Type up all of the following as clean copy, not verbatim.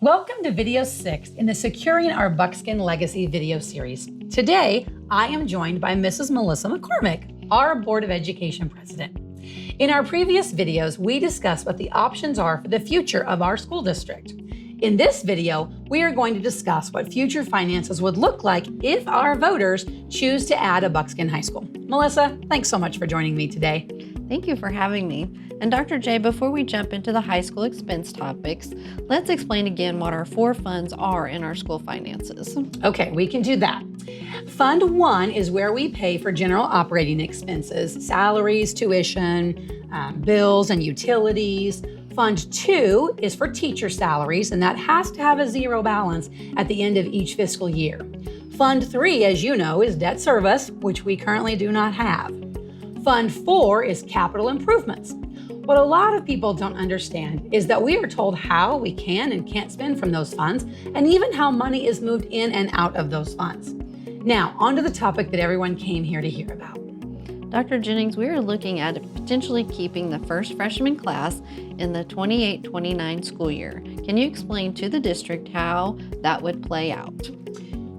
Welcome to video 6 in the Securing Our Buckskin Legacy video series. Today, I am joined by Mrs. Melissa McCormick, our Board of Education President. In our previous videos, we discussed what the options are for the future of our school district. In this video, we are going to discuss what future finances would look like if our voters choose to add a Buckskin High School. Melissa, thanks so much for joining me today. Thank you for having me. And Dr. J, before we jump into the high school expense topics, let's explain again what our 4 funds are in our school finances. Okay, we can do that. Fund 1 is where we pay for general operating expenses, salaries, tuition, bills, and utilities. Fund 2 is for teacher salaries, and that has to have a zero balance at the end of each fiscal year. Fund 3, as you know, is debt service, which we currently do not have. Fund 4 is capital improvements. What a lot of people don't understand is that we are told how we can and can't spend from those funds, and even how money is moved in and out of those funds. Now, on to the topic that everyone came here to hear about. Dr. Jennings, we are looking at potentially keeping the first freshman class in the 28-29 school year. Can you explain to the district how that would play out?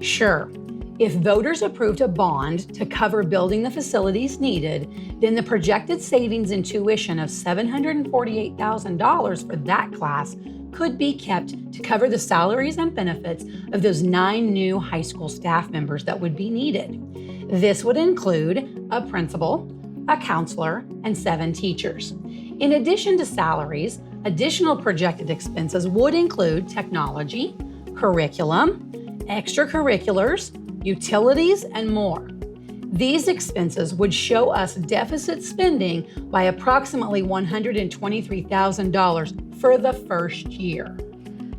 Sure. If voters approved a bond to cover building the facilities needed, then the projected savings in tuition of $748,000 for that class could be kept to cover the salaries and benefits of those 9 new high school staff members that would be needed. This would include a principal, a counselor, and 7 teachers. In addition to salaries, additional projected expenses would include technology, curriculum, extracurriculars, utilities, and more. These expenses would show us deficit spending by approximately $123,000 for the first year.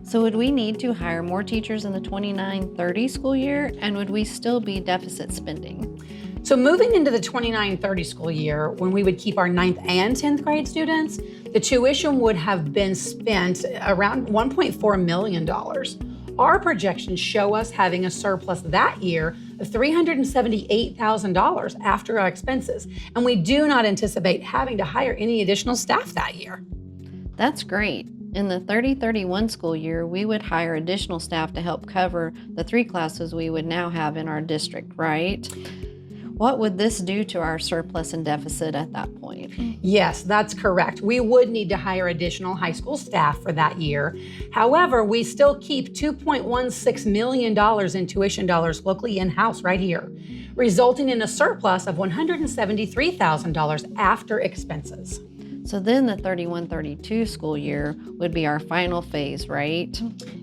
So would we need to hire more teachers in the 29-30 school year, and would we still be deficit spending? So moving into the 29-30 school year, when we would keep our 9th and 10th grade students, the tuition would have been spent around $1.4 million. Our projections show us having a surplus that year of $378,000 after our expenses, and we do not anticipate having to hire any additional staff that year. That's great. In the 30-31 school year, we would hire additional staff to help cover the 3 classes we would now have in our district, right? What would this do to our surplus and deficit at that point? Yes, that's correct. We would need to hire additional high school staff for that year. However, we still keep $2.16 million in tuition dollars locally in-house right here, resulting in a surplus of $173,000 after expenses. So then the 31-32 school year would be our final phase, right?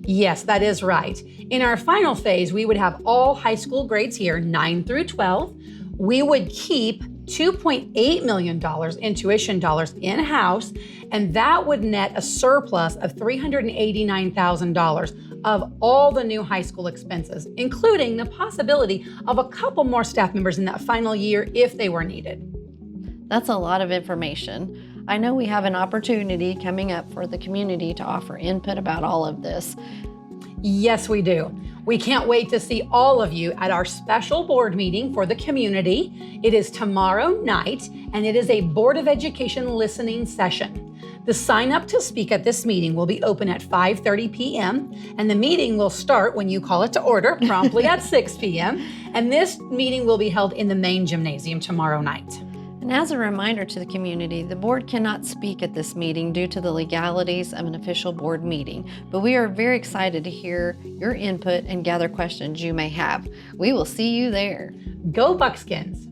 Yes, that is right. In our final phase, we would have all high school grades here, 9 through 12. We would keep $2.8 million in tuition dollars in-house, and that would net a surplus of $389,000 of all the new high school expenses, including the possibility of a couple more staff members in that final year if they were needed. That's a lot of information. I know we have an opportunity coming up for the community to offer input about all of this. Yes, we do. We can't wait to see all of you at our special board meeting for the community. It is tomorrow night, and it is a Board of Education listening session. The sign up to speak at this meeting will be open at 5:30 p.m., and the meeting will start when you call it to order promptly at 6 p.m., and this meeting will be held in the main gymnasium tomorrow night. And as a reminder to the community, the board cannot speak at this meeting due to the legalities of an official board meeting, but we are very excited to hear your input and gather questions you may have. We will see you there. Go Buckskins!